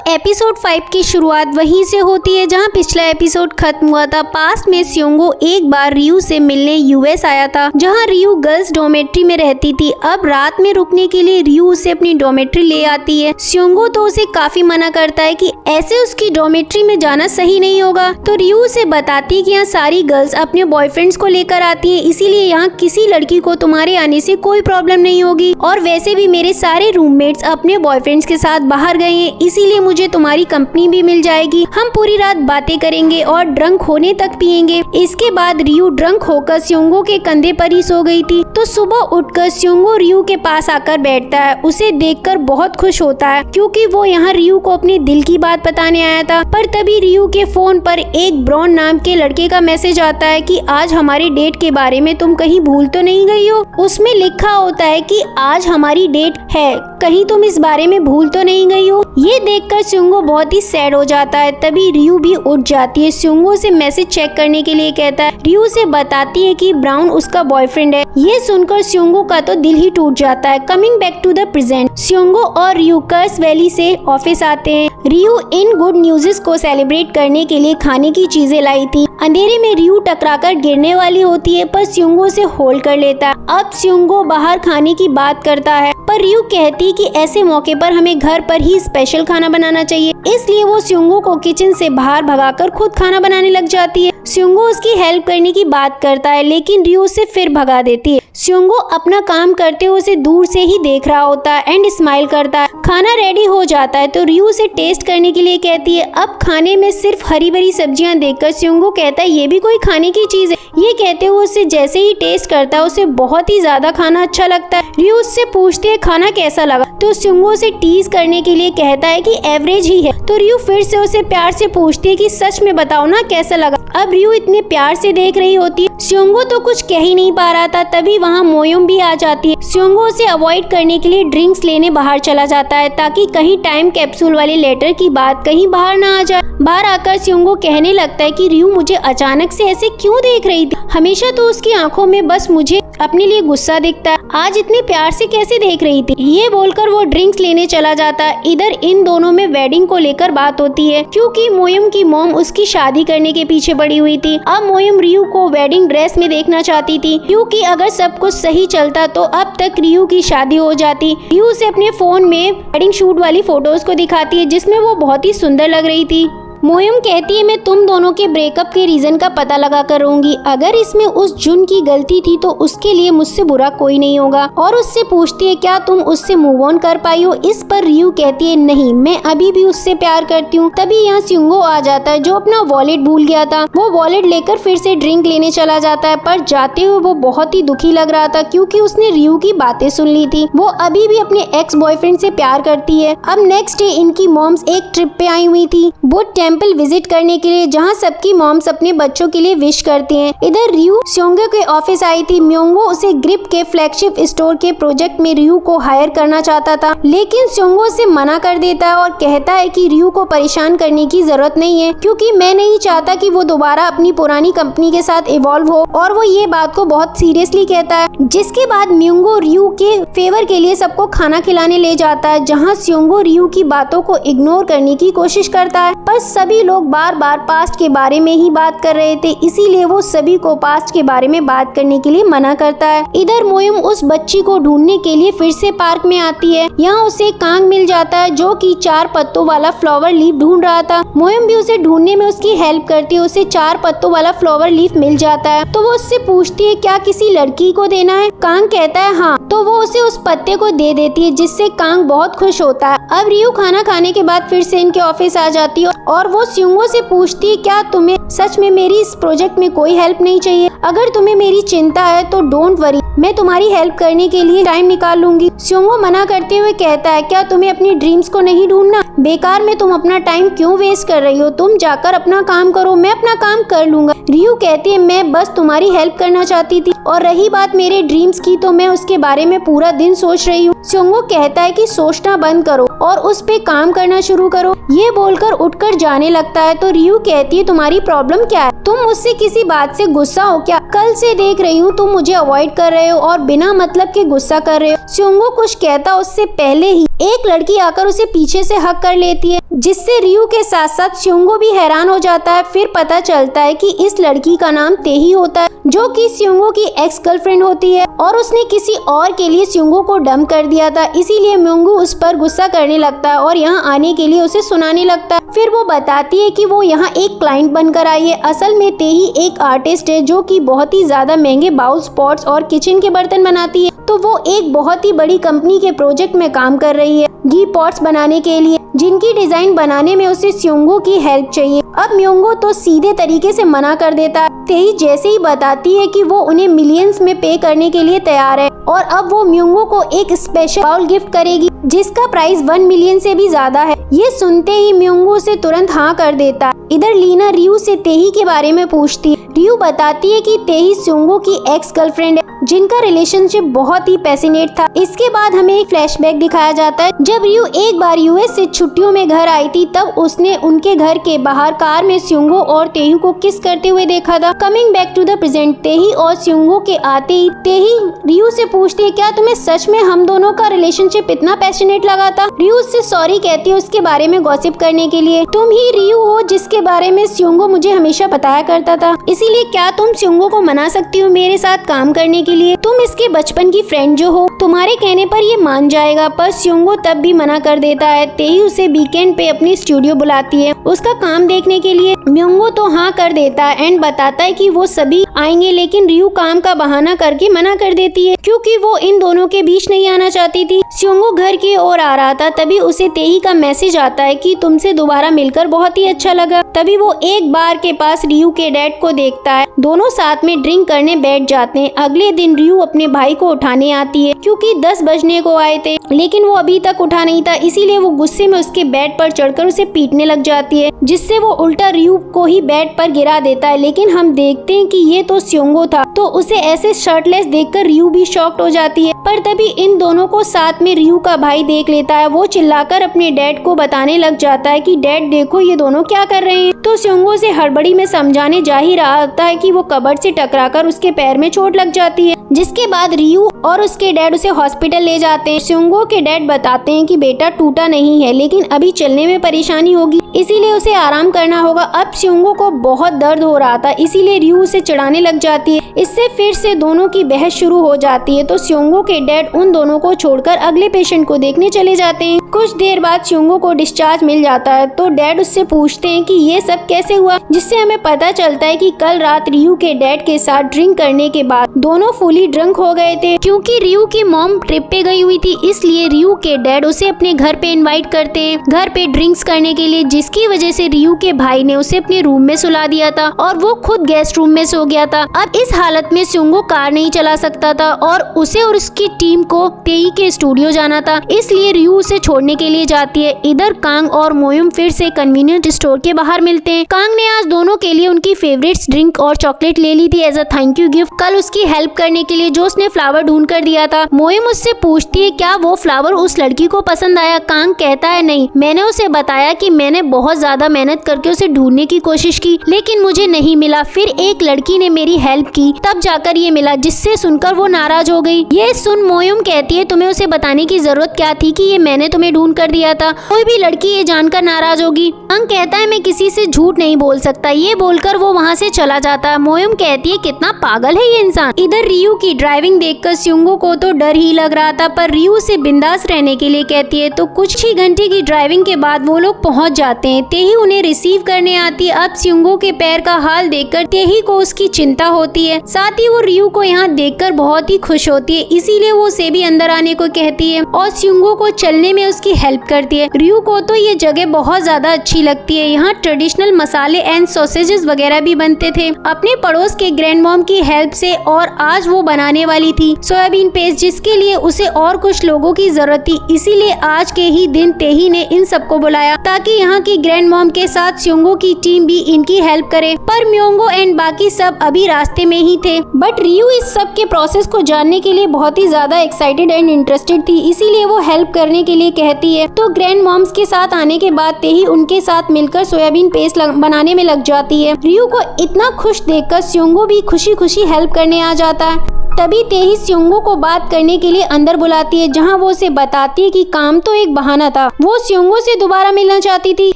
Episode 5 की शुरुआत वहीं से होती है जहां पिछला एपिसोड खत्म हुआ था। पास्ट में स्योंगो एक बार रियू से मिलने यूएस आया था, जहां रियू गर्ल्स डॉर्मेट्री में रहती थी। अब रात में रुकने के लिए रियू उसे अपनी डॉर्मेट्री ले आती है। स्योंगो तो उसे काफी मना करता है कि ऐसे उसकी डॉर्मेट्री में जाना सही नहीं होगा। तो रियू उसे बताती है कि यहाँ सारी गर्ल्स अपने बॉयफ्रेंड्स को लेकर आती है, इसीलिए यहाँ किसी लड़की को तुम्हारे आने से कोई प्रॉब्लम नहीं होगी। और वैसे भी मेरे सारे रूममेट्स अपने बॉयफ्रेंड्स के साथ बाहर गए हैं, इसीलिए मुझे तुम्हारी कंपनी भी मिल जाएगी। हम पूरी रात बातें करेंगे और ड्रंक होने तक पियेंगे। इसके बाद रियू ड्रंक होकर स्योंगो के कंधे पर ही सो गई थी। तो सुबह उठकर स्योंगो रियू के पास आकर बैठता है। उसे देखकर बहुत खुश होता है क्योंकि वो यहाँ रियू को अपने दिल की बात बताने आया था। पर तभी रियू के फोन पर एक ब्रॉन नाम के लड़के का मैसेज आता है कि आज हमारे डेट के बारे में तुम कहीं भूल तो नहीं गई हो। उसमें लिखा होता है कि आज हमारी डेट है, कहीं तुम इस बारे में भूल तो नहीं गई हो। ये देखकर स्योंगो बहुत ही सैड हो जाता है। तभी रियू भी उठ जाती है, स्योंगो से मैसेज चेक करने के लिए कहता है। रियू से बताती है कि ब्राउन उसका बॉयफ्रेंड है। ये सुनकर स्योंगो का तो दिल ही टूट जाता है। Coming back to the present, स्योंगो और रियू कर्स वैली से ऑफिस आते हैं। रियू इन गुड न्यूज़ को सेलिब्रेट करने के लिए खाने की चीजें लाई थी। अंधेरे में रियू टकराकर गिरने वाली होती है पर स्योंगो से होल्ड कर लेता है। अब स्योंगो बाहर खाने की बात करता है पर रियू कहती कि ऐसे मौके पर हमें घर पर ही स्पेशल खाना बनाना चाहिए, इसलिए वो स्योंगो को किचन से बाहर भगाकर खुद खाना बनाने लग जाती है। स्योंगो उसकी हेल्प करने की बात करता है लेकिन रियू उसे फिर भगा देती है। स्योंगो अपना काम करते हुए उसे दूर से ही देख रहा होता है एंड स्माइल करता है। खाना रेडी हो जाता है तो रियू उसे टेस्ट करने के लिए कहती है। अब खाने में सिर्फ हरी भरी सब्जियां देखकर स्योंगो कहता है ये भी कोई खाने की चीज है। ये कहते हुए उसे जैसे ही टेस्ट करता है उसे बहुत ही ज्यादा खाना अच्छा लगता है। रियू उससे पूछती है खाना कैसा लगा, तो स्योंगो उसे टीज करने के लिए कहता है कि एवरेज ही है। तो रियू फिर से उसे प्यार से पूछती है कि सच में बताओ ना कैसा लगा। अब रियू इतने प्यार से देख रही होती है, स्योंगो तो कुछ कह ही नहीं पा रहा था। तभी वहाँ मोयुम भी आ जाती है। स्योंगो उसे अवॉइड करने के लिए ड्रिंक्स लेने बाहर चला जाता है ताकि कहीं टाइम कैप्सूल वाले लेटर की बात कहीं बाहर ना आ जाए। बाहर आकर स्योंगो कहने लगता है कि रियू मुझे अचानक से ऐसे क्यों देख रही थी, हमेशा तो उसकी आंखों में बस मुझे अपने लिए गुस्सा दिखता है, आज इतने प्यार से कैसे देख रही थी। ये बोलकर वो ड्रिंक्स लेने चला जाता है। इधर इन दोनों में वेडिंग को लेकर बात होती है क्योंकि मोयुम की मॉम उसकी शादी करने के पीछे पड़ी हुई थी। अब मोयुम रियू को वेडिंग ड्रेस में देखना चाहती थी क्योंकि अगर सब कुछ सही चलता तो अब तक रियू की शादी हो जाती। रियू से अपने फोन में वेडिंग शूट वाली फोटोज को दिखाती है जिसमें वो बहुत ही सुंदर लग रही थी। मोयुम कहती है मैं तुम दोनों के ब्रेकअप के रीजन का पता लगा कर रहूंगी, अगर इसमें उस जुन की गलती थी तो उसके लिए मुझसे बुरा कोई नहीं होगा। और उससे पूछती है क्या तुम उससे मूव ऑन कर पाई हो। इस पर रियू कहती है नहीं, मैं अभी भी उससे प्यार करती हूँ। तभी यहाँ स्योंगो आ जाता है जो अपना वॉलेट भूल गया था। वो वॉलेट लेकर फिर से ड्रिंक लेने चला जाता है पर जाते हुए वो बहुत ही दुखी लग रहा था क्योंकि उसने रियू की बातें सुन ली थी। वो अभी भी अपने एक्स बॉयफ्रेंड से प्यार करती है। अब नेक्स्ट डे इनकी मॉम्स एक ट्रिप पे आई हुई थी वो टेम्पल विजिट करने के लिए, जहां सबकी मॉम्स अपने बच्चों के लिए विश करती हैं। इधर रियू स्योंगो के ऑफिस आई थी। म्योंगो उसे ग्रिप के फ्लैगशिप स्टोर के प्रोजेक्ट में रियू को हायर करना चाहता था लेकिन स्योंगो उसे मना कर देता है और कहता है कि रियू को परेशान करने की जरूरत नहीं है क्योंकि मैं नहीं चाहता कि वो दोबारा अपनी पुरानी कंपनी के साथ इवॉल्व हो। और वो ये बात को बहुत सीरियसली कहता है। जिसके बाद म्योंगो रियू के फेवर के लिए सबको खाना खिलाने ले जाता है, जहाँ स्योंगो रियू की बातों को इग्नोर करने की कोशिश करता है पर सभी लोग बार बार पास्ट के बारे में ही बात कर रहे थे, इसीलिए वो सभी को पास्ट के बारे में बात करने के लिए मना करता है। इधर मोयुम उस बच्ची को ढूंढने के लिए फिर से पार्क में आती है। यहाँ उसे कांग मिल जाता है जो कि 4 पत्तों वाला फ्लावर लीफ ढूंढ रहा था। मोयुम भी उसे ढूंढने में उसकी हेल्प करती है। उसे 4 पत्तों वाला फ्लावर लीफ मिल जाता है तो वो उससे पूछती है क्या किसी लड़की को देना है। कांग कहता है हाँ, तो वो उसे उस पत्ते को दे देती है जिससे कांग बहुत खुश होता है। अब रियू खाना खाने के बाद फिर से इनके ऑफिस आ जाती है और वो स्योंगो से पूछती है क्या तुम्हें सच में मेरी इस प्रोजेक्ट में कोई हेल्प नहीं चाहिए। अगर तुम्हें मेरी चिंता है तो डोंट वरी, मैं तुम्हारी हेल्प करने के लिए टाइम निकाल लूंगी। स्योंगो मना करते हुए कहता है क्या तुम्हें अपनी ड्रीम्स को नहीं ढूंढना, बेकार में तुम अपना टाइम क्यों वेस्ट कर रही हो, तुम जाकर अपना काम करो, मैं अपना काम कर लूंगा। रियू कहती है मैं बस तुम्हारी हेल्प करना चाहती थी और रही बात मेरे ड्रीम्स की तो मैं उसके बारे में पूरा दिन सोच रही हूँ। स्योंगो कहता है कि सोचना बंद करो और उस पे काम करना शुरू करो। ये बोलकर उठकर जाने लगता है तो रियू कहती है तुम्हारी प्रॉब्लम क्या है, तुम मुझसे किसी बात से गुस्सा हो क्या, कल से देख रही हूँ तुम मुझे अवॉइड कर रहे हो और बिना मतलब के गुस्सा कर रहे हो। स्योंगो कुछ कहता उससे पहले ही एक लड़की आकर उसे पीछे से हक कर लेती है। जिससे रियू के साथ साथ स्योंगो भी हैरान हो जाता है। फिर पता चलता है कि इस लड़की का नाम तेही होता है, जो कि स्योंगो की एक्स गर्लफ्रेंड होती है और उसने किसी और के लिए स्योंगो को डंप कर दिया था। इसीलिए म्योंगू उस पर गुस्सा करने लगता है और यहाँ आने के लिए उसे सुनाने लगता है। फिर वो बताती है कि वो यहाँ एक क्लाइंट बनकर आई है। असल में तेही एक आर्टिस्ट है जो कि बहुत ही ज्यादा महंगे बाउल्स, पॉट्स और किचन के बर्तन बनाती है। तो वो एक बहुत ही बड़ी कंपनी के प्रोजेक्ट में काम कर रही है घी पॉट्स बनाने के लिए, जिनकी डिजाइन बनाने में उसे स्योंगो की हेल्प चाहिए। अब म्योंगो तो सीधे तरीके से मना कर देता है। तेही जैसे ही बताती है कि वो उन्हें मिलियंस में पे करने के लिए तैयार है और अब वो म्योंगो को एक स्पेशल बाउल गिफ्ट करेगी जिसका प्राइस 1 मिलियन से भी ज्यादा है। ये सुनते ही म्योंगो से तुरंत हाँ कर देता है। इधर लीना रियू से तेही के बारे में पूछती है। रियू बताती है कि तेही स्योंगो की एक्स गर्लफ्रेंड है जिनका रिलेशनशिप बहुत ही पैशनेट था। इसके बाद हमें एक फ्लैशबैक दिखाया जाता है। जब रियू एक बार यूएस से छुट्टियों में घर आई थी तब उसने उनके घर के बाहर कार में स्योंगो और तेही को किस करते हुए देखा था। Coming back to the present, तेही और स्योंगो के आते ही तेही रियू से पूछती है क्या तुम्हें सच में हम दोनों का रिलेशनशिप इतना पैशनेट लगा था। रियू उससे सॉरी कहती है उसके बारे में गॉसिप करने के लिए। तुम ही रियू हो जिसके बारे में स्योंगो मुझे हमेशा बताया करता था, इसीलिए क्या तुम स्योंगो को मना सकती हो मेरे साथ काम करने के लिए। तुम इसके बचपन की फ्रेंड जो हो, तुम्हारे कहने पर ये मान जाएगा। पर स्योंगो तब भी मना कर देता है। तेही उसे वीकेंड पे अपनी स्टूडियो बुलाती है उसका काम देखने के लिए। म्योंगो तो हाँ कर देता है एंड बताता है कि वो सभी आएंगे, लेकिन रियू काम का बहाना करके मना कर देती है क्योंकि वो इन दोनों के बीच नहीं आना चाहती थी। स्योंगो घर की ओर आ रहा था, तभी उसे तेही का मैसेज आता है कि तुमसे दोबारा मिलकर बहुत ही अच्छा लगा। तभी वो एक बार के पास रियू के डैड को देखता है। दोनों साथ में ड्रिंक करने बैठ जाते हैं। अगले दिन रियू अपने भाई को उठाने आती है क्योंकि 10 बजने को आए थे, लेकिन वो अभी तक उठा नहीं था। इसीलिए वो गुस्से में उसके बेड पर चढ़कर उसे पीटने लग जाती है, जिससे वो उल्टा रियू को ही बेड पर गिरा देता है। लेकिन हम देखते हैं कि ये तो स्योंगो था, तो उसे ऐसे शर्टलेस देखकर रियू भी शॉक्ड हो जाती है। पर तभी इन दोनों को साथ में रियू का भाई देख लेता है। वो चिल्लाकर अपने डैड को बताने लग जाता है कि डैड देखो ये दोनों क्या कर रहे हैं। तो स्योंगो से हड़बड़ी में समझाने जा ही रहा होता है कि वो कबर्ड से टकराकर उसके पैर में चोट लग जाती है, जिसके बाद रियू और उसके डैड उसे हॉस्पिटल ले जाते हैं। स्योंगो के डैड बताते हैं कि बेटा टूटा नहीं है, लेकिन अभी चलने में परेशानी होगी, इसीलिए उसे आराम करना होगा। अब स्योंगो को बहुत दर्द हो रहा था, इसीलिए रियू उसे चिढ़ाने लग जाती है। इससे फिर से दोनों की बहस शुरू हो जाती है। तो स्योंगो के डैड उन दोनों को छोड़कर अगले पेशेंट को देखने चले जाते हैं। कुछ देर बाद स्योंगो को डिस्चार्ज मिल जाता है, तो डैड उससे पूछते हैं कि ये सब कैसे हुआ, जिससे हमें पता चलता है कि कल रात रियू के डैड के साथ ड्रिंक करने के बाद दोनों फुली ड्रंक हो गए थे। क्योंकि रियू की मॉम ट्रिप पे गई हुई थी, इसलिए रियू के डैड उसे अपने घर पे इनवाइट करते हैं घर पे ड्रिंक्स करने के लिए, जिसकी वजह से रियू के भाई ने उसे अपने रूम में सुला दिया था और वो खुद गेस्ट रूम में सो गया था। अब इस हालत में स्योंगो कार नहीं चला सकता था और उसे और उसकी टीम को तेही के स्टूडियो जाना था, इसलिए रियू उसे छोड़ने के लिए जाती है। इधर कांग और मोयुम फिर से कन्वीनियंट स्टोर के बाहर मिलते हैं। कांग ने आज दोनों के लिए उनकी फेवरेट ड्रिंक और चॉकलेट ले ली थी as a thank you gift, कल उसकी हेल्प करने के लिए जो उसने फ्लावर ढूंढ कर दिया था। मोयुम उससे पूछती है क्या वो फ्लावर उस लड़की को पसंद आया। कांग कहता है नहीं, मैंने उसे बताया कि मैंने बहुत ज्यादा मेहनत करके उसे ढूंढने की कोशिश की, लेकिन मुझे नहीं मिला। फिर एक लड़की ने मेरी हेल्प की, तब जाकर ये मिला, जिससे सुनकर वो नाराज हो गई। ये सुन मोयुम कहती है तुम्हें उसे बताने की जरूरत क्या थी कि ये मैंने तुम्हें ढूंढ कर दिया था, कोई भी लड़की ये जानकर नाराज होगी। कांग कहता है मैं किसी से झूठ नहीं बोल सकता। ये बोलकर वो वहाँ से चला जाता है। मोयुम कहती है कितना पागल है ये इंसान। इधर रियू की ड्राइविंग देखकर स्योंगो को तो डर ही लग रहा था, पर रियू से बिंदास रहने के लिए कहती है। तो कुछ ही घंटे की ड्राइविंग के बाद वो लोग पहुँच जाते हैं। तेही उन्हें रिसीव करने आती है। अब स्योंगो के पैर का हाल देखकर तेही को उसकी चिंता होती है, साथ ही वो रियू को यहाँ देखकर बहुत ही खुश होती है, इसीलिए वो उसे भी अंदर आने को कहती है और स्योंगो को चलने में उसकी हेल्प करती है। रियू को तो ये जगह बहुत ज्यादा अच्छी लगती है। यहाँ ट्रेडिशनल मसाले एंड सॉसेजेस वगैरह भी बनते थे अपने पड़ोस के ग्रैंड मॉम की हेल्प से, और आज वो बनाने वाली थी सोयाबीन पेस्ट, जिसके लिए उसे और कुछ लोगों की जरूरत थी। इसीलिए आज के ही दिन तेही ने इन सबको बुलाया ताकि यहाँ की ग्रैंड मॉम के साथ स्योंगो की टीम भी इनकी हेल्प करे। पर म्योंगो एंड बाकी सब अभी रास्ते में ही थे, बट रियू इस सब के प्रोसेस को जानने के लिए बहुत ही ज्यादा एक्साइटेड एंड इंटरेस्टेड थी, इसीलिए वो हेल्प करने के लिए कहती है। तो ग्रैंड मॉम्स के साथ आने के बाद तेही उनके साथ मिलकर सोयाबीन पेस्ट बनाने में लग जाती है। रियू को इतना खुश देखकर स्योंगो भी खुशी खुशी हेल्प करने आ जाता है। तभी तेही स्योंगो को बात करने के लिए अंदर बुलाती है, जहाँ वो उसे बताती है कि काम तो एक बहाना था। वो स्योंगो से दोबारा मिलना चाहती थी,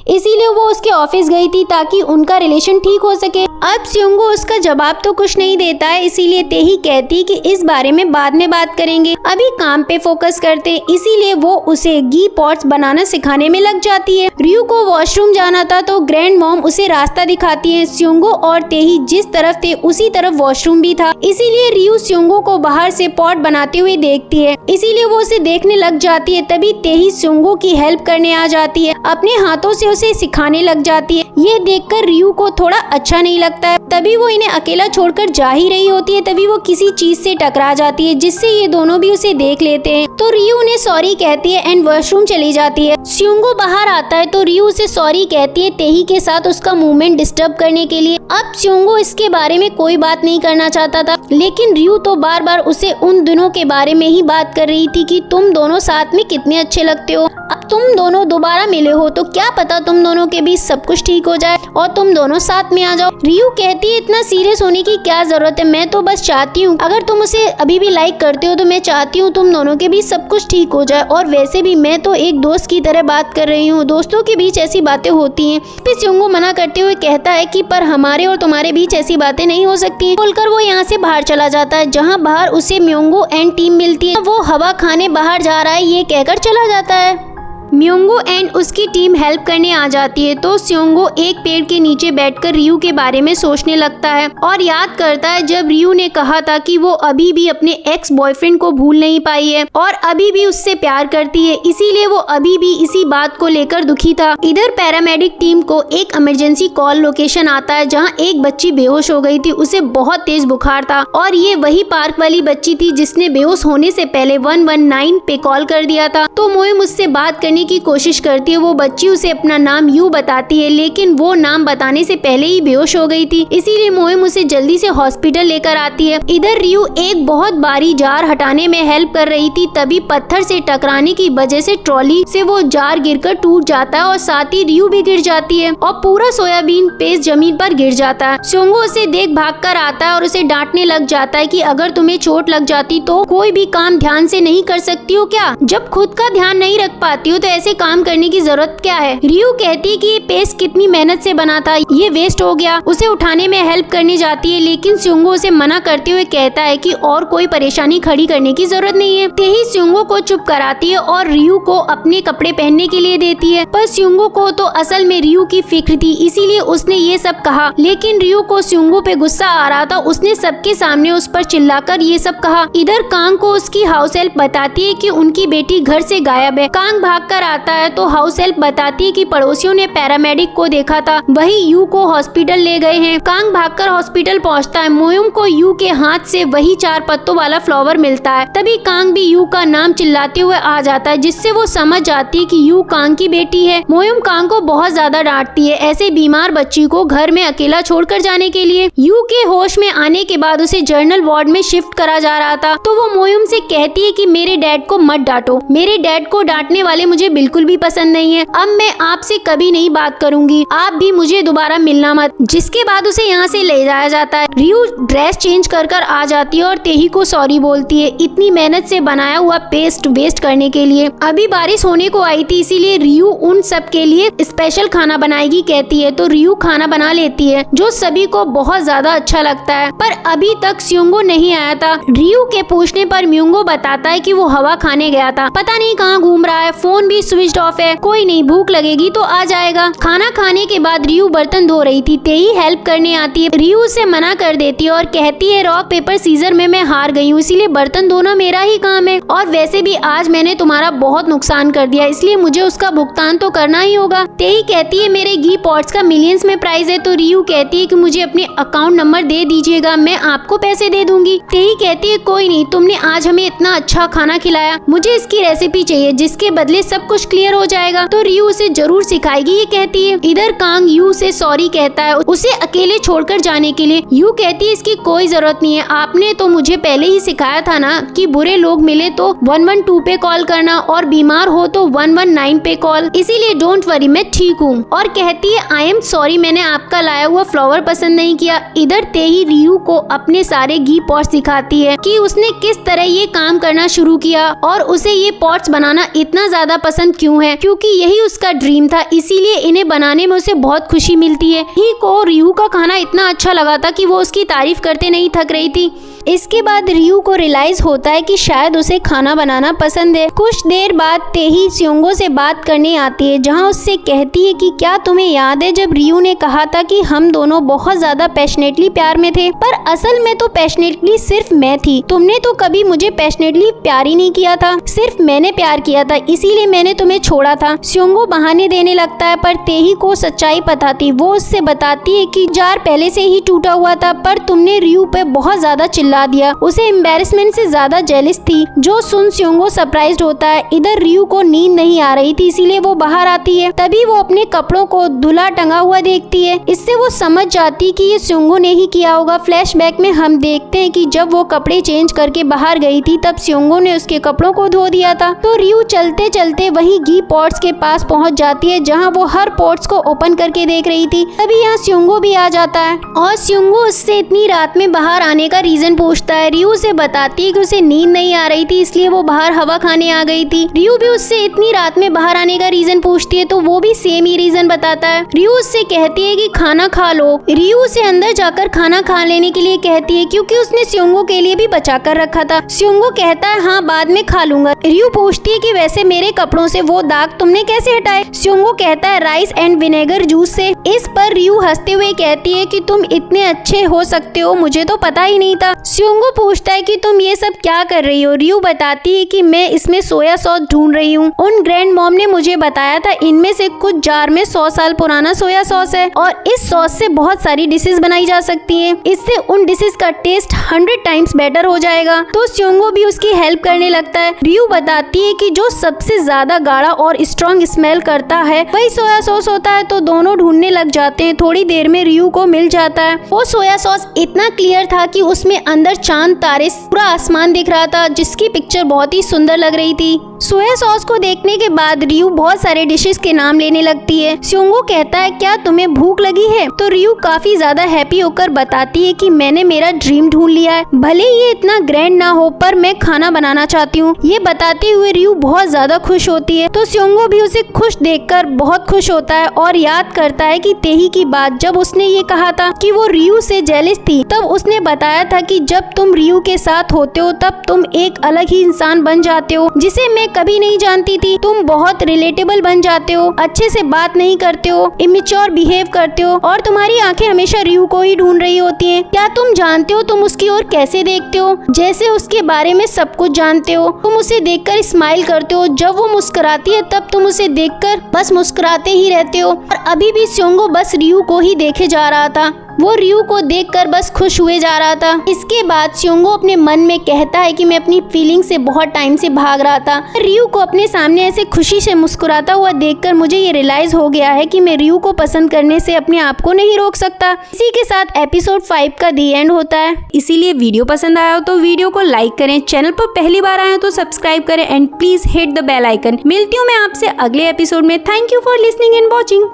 इसीलिए वो उसके ऑफिस गई थी ताकि उनका रिलेशन ठीक हो सके। अब स्योंगो उसका जवाब तो कुछ नहीं देता है, इसीलिए तेही कहती है कि इस बारे में बाद में बात करेंगे, अभी काम पे फोकस करते। इसीलिए वो उसे घी पॉट्स बनाना सिखाने में लग जाती है। रियू को वॉशरूम जाना था तो ग्रैंड मॉम उसे रास्ता दिखाती है। स्योंगो और तेही जिस तरफ थे उसी तरफ वॉशरूम भी था, इसीलिए रियू स्योंगो को बाहर से पॉट बनाते हुए देखती है, इसीलिए वो उसे देखने लग जाती है। तभी तेही स्योंगो की हेल्प करने आ जाती है, अपने हाथों से उसे सिखाने लग जाती है। ये देखकर रियू को थोड़ा अच्छा नहीं लगता है। तभी वो इन्हें अकेला छोड़कर जा ही रही होती है, तभी वो किसी चीज से टकरा जाती है, जिससे ये दोनों भी उसे देख लेते हैं। तो रियू उन्हें सॉरी कहती है एंड वॉशरूम चली जाती है। स्योंगो बाहर आता है तो रियू उसे सॉरी कहती है तेही के साथ उसका मूवमेंट डिस्टर्ब करने के लिए। अब स्योंगो इसके बारे में कोई बात नहीं करना चाहता था, लेकिन रियू तो बार बार उसे उन दिनों के बारे में ही बात कर रही थी कि तुम दोनों साथ में कितने अच्छे लगते हो। अब तुम दोनों दोबारा मिले हो तो क्या पता तुम दोनों के बीच सब कुछ ठीक हो जाए और तुम दोनों साथ में आ जाओ। रियू कहती है इतना सीरियस होने की क्या जरूरत है, मैं तो बस चाहती हूँ अगर तुम उसे अभी भी लाइक करते हो तो मैं चाहती हूँ तुम दोनों के बीच सब कुछ ठीक हो जाए, और वैसे भी मैं तो एक दोस्त की तरह बात कर रही हूँ, दोस्तों के बीच ऐसी बातें होती हैं। फिर स्योंगो मना करते हुए कहता है कि पर हमारे और तुम्हारे बीच ऐसी बातें नहीं हो सकती। बोलकर वो यहाँ से बाहर चला जाता है, जहाँ बाहर उसे म्योंगो एंड टीम मिलती है। वो हवा खाने बाहर जा रहा है ये कहकर चला जाता है। म्योंगो एंड उसकी टीम हेल्प करने आ जाती है तो स्योंगो एक पेड़ के नीचे बैठकर रियू के बारे में सोचने लगता है और याद करता है जब रियू ने कहा था कि वो अभी भी अपने एक्स बॉयफ्रेंड को भूल नहीं पाई है और अभी भी उससे प्यार करती है, इसीलिए वो अभी भी इसी बात को लेकर दुखी था। इधर पैरामेडिक टीम को एक इमरजेंसी कॉल लोकेशन आता है जहाँ एक बच्ची बेहोश हो गई थी, उसे बहुत तेज बुखार था और ये वही पार्क वाली बच्ची थी जिसने बेहोश होने से पहले 119 पे कॉल कर दिया था। तो मोइम उससे बात करने की कोशिश करती है। वो बच्ची उसे अपना नाम यू बताती है, लेकिन वो नाम बताने से पहले ही बेहोश हो गई थी, इसीलिए मोइम उसे जल्दी से हॉस्पिटल लेकर आती है। इधर रियू एक बहुत भारी जार हटाने में हेल्प कर रही थी, तभी पत्थर से टकराने की वजह से ट्रॉली से वो जार गिरकर टूट जाता है और साथ ही रियू भी गिर जाती है और पूरा सोयाबीन पेस्ट जमीन पर गिर जाता है। स्योंगो उसे देख भागकर आता है और उसे डांटने लग जाता है कि अगर तुम्हें चोट लग जाती तो कोई भी काम ध्यान से नहीं कर सकती हो क्या? जब खुद का ध्यान नहीं रख पाती हो तो ऐसे काम करने की जरूरत क्या है? रियू कहती है कि ये पेस्ट कितनी मेहनत से बना था, ये वेस्ट हो गया। उसे उठाने में हेल्प करने जाती है, लेकिन स्योंगो उसे मना करते हुए कहता है कि और कोई परेशानी खड़ी करने की जरूरत नहीं है। तेही स्योंगो को चुप कराती है और रियू को अपने कपड़े पहनने के लिए देती है, पर स्योंगो को तो असल में रियू की फिक्र थी, इसीलिए उसने ये सब कहा। लेकिन रियू को स्योंगो पे गुस्सा आ रहा था, उसने सबके सामने उस पर चिल्लाकर ये सब कहा। इधर कांग को उसकी हाउस हेल्प बताती है कि उनकी बेटी घर से गायब है। कांग भागकर आता है तो हाउस हेल्प बताती है कि पड़ोसियों ने पैरामेडिक को देखा था, वही यू को हॉस्पिटल ले गए हैं। कांग भागकर हॉस्पिटल पहुंचता है। मोयुम को यू के हाथ से वही 4 पत्तों वाला फ्लावर मिलता है। तभी कांग भी यू का नाम चिल्लाते हुए आ जाता है, जिससे वो समझ जाती है कि यू कांग की बेटी है। मोयुम कांग को बहुत ज्यादा डांटती है ऐसे बीमार बच्ची को घर में अकेला छोड़कर जाने के लिए। यू के होश में आने के बाद उसे जर्नल वार्ड में शिफ्ट करा जा रहा था, तो वो मोयुम से कहती है कि मेरे डैड को मत डांटो, मेरे डैड को डांटने वाले मुझे बिल्कुल भी पसंद नहीं है। अब मैं आपसे कभी नहीं बात करूंगी, आप भी मुझे दोबारा मिलना मत। जिसके बाद उसे यहाँ से ले जाया जाता है। रियू ड्रेस चेंज कर आ जाती है और तेही को सॉरी बोलती है इतनी मेहनत से बनाया हुआ पेस्ट वेस्ट करने के लिए। अभी बारिश होने को आई थी, इसीलिए रियू उन सब के लिए स्पेशल खाना बनाएगी कहती है, तो रियू खाना बना लेती है जो सभी को बहुत ज्यादा अच्छा लगता है। पर अभी तक स्योंगो नहीं आया था। रियू के पूछने पर म्योंगो बताता है कि वो हवा खाने गया था, पता नहीं कहाँ घूम रहा है, फोन भी स्विच ऑफ है, कोई नहीं, भूख लगेगी तो आ जाएगा। खाना खाने के बाद रियू बर्तन धो रही थी, तेही हेल्प करने आती है। रियू उसे मना कर देती है और कहती है रॉक पेपर सीजर में मैं हार गई हूँ, इसीलिए बर्तन धोना मेरा ही काम है, और वैसे भी आज मैंने तुम्हारा बहुत नुकसान कर दिया, इसलिए मुझे उसका भुगतान तो करना ही होगा। तेही कहती है मेरे घी पॉट्स का मिलियंस में प्राइस है, तो रियू कहती है कि मुझे अपने अकाउंट नंबर दे दीजिएगा, मैं आपको पैसे दे दूंगी। तेही कहती है कोई नहीं, तुमने आज हमें इतना अच्छा खाना खिलाया, मुझे इसकी रेसिपी चाहिए, जिसके बदले सब कुछ क्लियर हो जाएगा, तो रियू उसे जरूर सिखाएगी, ये कहती है। इधर कांग यू से सॉरी कहता है उसे अकेले छोड़कर जाने के लिए। यू कहती है इसकी कोई जरूरत नहीं है, आपने तो मुझे पहले ही सिखाया था ना कि बुरे लोग मिले तो 112 पे कॉल करना और बीमार हो तो 119 पे कॉल, इसीलिए डोंट वरी मैं ठीक हूँ। और कहती है आई एम सॉरी मैंने आपका लाया हुआ फ्लावर पसंद नहीं किया। इधर तेही रियू को अपने सारे घी पॉट्स दिखाती है कि उसने किस तरह ये काम करना शुरू किया और उसे ये पॉट्स बनाना इतना ज्यादा पसंद क्यों है, क्योंकि यही उसका ड्रीम था, इसीलिए इन्हें बनाने में उसे बहुत खुशी मिलती है। ही को रियू का खाना इतना अच्छा लगा था कि वो उसकी तारीफ करते नहीं थक रही थी। इसके बाद रियू को रियलाइज होता है कि शायद उसे खाना बनाना पसंद है। कुछ देर बाद तेही स्योंगो से बात करने आती है, जहां उससे कहती है कि क्या तुम्हें याद है जब रियू ने कहा था कि हम दोनों बहुत ज्यादा पैशनेटली प्यार में थे, पर असल में तो पैशनेटली सिर्फ मैं थी, तुमने तो कभी मुझे पैशनेटली प्यार ही नहीं किया था, सिर्फ मैंने प्यार किया था, इसीलिए मैंने तुम्हें छोड़ा था। स्योंगो बहाने देने लगता है, पर तेही को सच्चाई पता थी। वो उससे बताती है कि जार पहले से ही टूटा हुआ था, पर तुमने रियू पे बहुत ज्यादा चिल्ला दिया, उसे एम्बैरेसमेंट से ज्यादा जेलिस थी। जो सुन स्योंगो सरप्राइज्ड होता है। इधर रियू को नींद नहीं आ रही थी, इसीलिए वो बाहर आती है। तभी वो अपने कपड़ों को धुला टंगा हुआ देखती है, इससे वो समझ जाती कि ये स्योंगो ने ही किया होगा। फ्लैशबैक में हम देखते हैं कि जब वो कपड़े चेंज करके बाहर गई थी तब स्योंगो ने उसके कपड़ों को धो दिया था। तो रियू चलते चलते वही घी पॉट्स के पास पहुंच जाती है, जहां वो हर पॉट्स को ओपन करके देख रही थी। तभी यहाँ स्योंगो भी आ जाता है और स्योंगो उससे इतनी रात में बाहर आने का रीजन पूछता है। रियू से बताती है कि उसे नींद नहीं आ रही थी, इसलिए वो बाहर हवा खाने आ गई थी। रियू भी उससे इतनी रात में बाहर आने का रीजन पूछती है, तो वो भी सेम ही रीजन बताता है। रियू उससे कहती है कि खाना खा लो। रियू उसे अंदर जाकर खाना खा लेने के लिए कहती है, क्योंकि उसने स्योंगो के लिए भी बचा कर रखा था। स्योंगो कहता है हाँ बाद में खा लूंगा। रियू पूछती है कि वैसे मेरे कपड़ों से वो दाग तुमने कैसे हटाए? स्योंगो कहता है राइस एंड विनेगर जूस से। इस पर रियू हंसते हुए कहती है कि तुम इतने अच्छे हो सकते हो, मुझे तो पता ही नहीं था। स्योंगो पूछता है कि तुम ये सब क्या कर रही हो? रियू बताती है कि मैं इसमें सोया सॉस ढूंढ रही हूँ। उन ग्रैंड मॉम ने मुझे बताया था इनमें से कुछ जार में 100 साल पुराना सोया सॉस है और इस सॉस से बहुत सारी डिशेस बनाई जा सकती हैं। इससे उन डिशेस का टेस्ट 100 टाइम्स बेटर हो जाएगा। तो स्योंगो भी उसकी हेल्प करने लगता है। रियू बताती है कि जो सबसे ज्यादा गाढ़ा और स्ट्रॉन्ग स्मेल करता है वही सोया सॉस होता है। तो दोनों ढूंढने लग जाते हैं। थोड़ी देर में रियू को मिल जाता है। वो सोया सॉस इतना क्लियर था कि उसमें अंदर चांद तारे पूरा आसमान दिख रहा था, जिसकी पिक्चर बहुत ही सुंदर लग रही थी। सोया सॉस को देखने के बाद रियू बहुत सारे डिशेस के नाम लेने लगती है। स्योंगो कहता है क्या तुम्हें भूख लगी है? तो रियू काफी ज्यादा हैप्पी होकर बताती है कि मैंने मेरा ड्रीम ढूंढ लिया है, भले ये इतना ग्रैंड ना हो पर मैं खाना बनाना चाहती हूँ। ये बताते हुए रियू बहुत ज्यादा खुश होती है। तो स्योंगो भी उसे खुश देखकर बहुत खुश होता है और याद करता है कि तेही की बात, जब उसने ये कहा था कि वो रियू से जेलिस थी, तब उसने बताया था कि जब तुम रियू के साथ होते हो तब तुम एक अलग ही इंसान बन जाते हो, जिसे मैं कभी नहीं जानती थी। तुम बहुत रिलेटेबल बन जाते हो, अच्छे से बात नहीं करते हो, इमेच्योर बिहेव करते हो और तुम्हारी आंखें हमेशा रियू को ही ढूंढ रही होती हैं। क्या तुम जानते हो तुम उसकी ओर कैसे देखते हो? जैसे उसके बारे में सब कुछ जानते हो। तुम उसे देखकर स्माइल करते हो, जब वो मुस्कुराती है तब तुम उसे देखकर बस मुस्कुराते ही रहते हो। और अभी भी स्योंगो बस रियू को ही देखे जा रहा था। वो रियू को देखकर बस खुश हुए जा रहा था। इसके बाद स्योंगो अपने मन में कहता है कि मैं अपनी फीलिंग से बहुत टाइम से भाग रहा था। रियू को अपने सामने ऐसे खुशी से मुस्कुराता हुआ देखकर मुझे ये रियलाइज हो गया है कि मैं रियू को पसंद करने से अपने आप को नहीं रोक सकता। इसी के साथ एपिसोड 5 का दी एंड होता है। इसीलिए वीडियो पसंद आया हो तो वीडियो को लाइक करें, चैनल पर पहली बार आए हो तो सब्सक्राइब करें and please hit the bell icon. मिलती हूँ मैं आपसे अगले एपिसोड में। Thank you for listening and watching.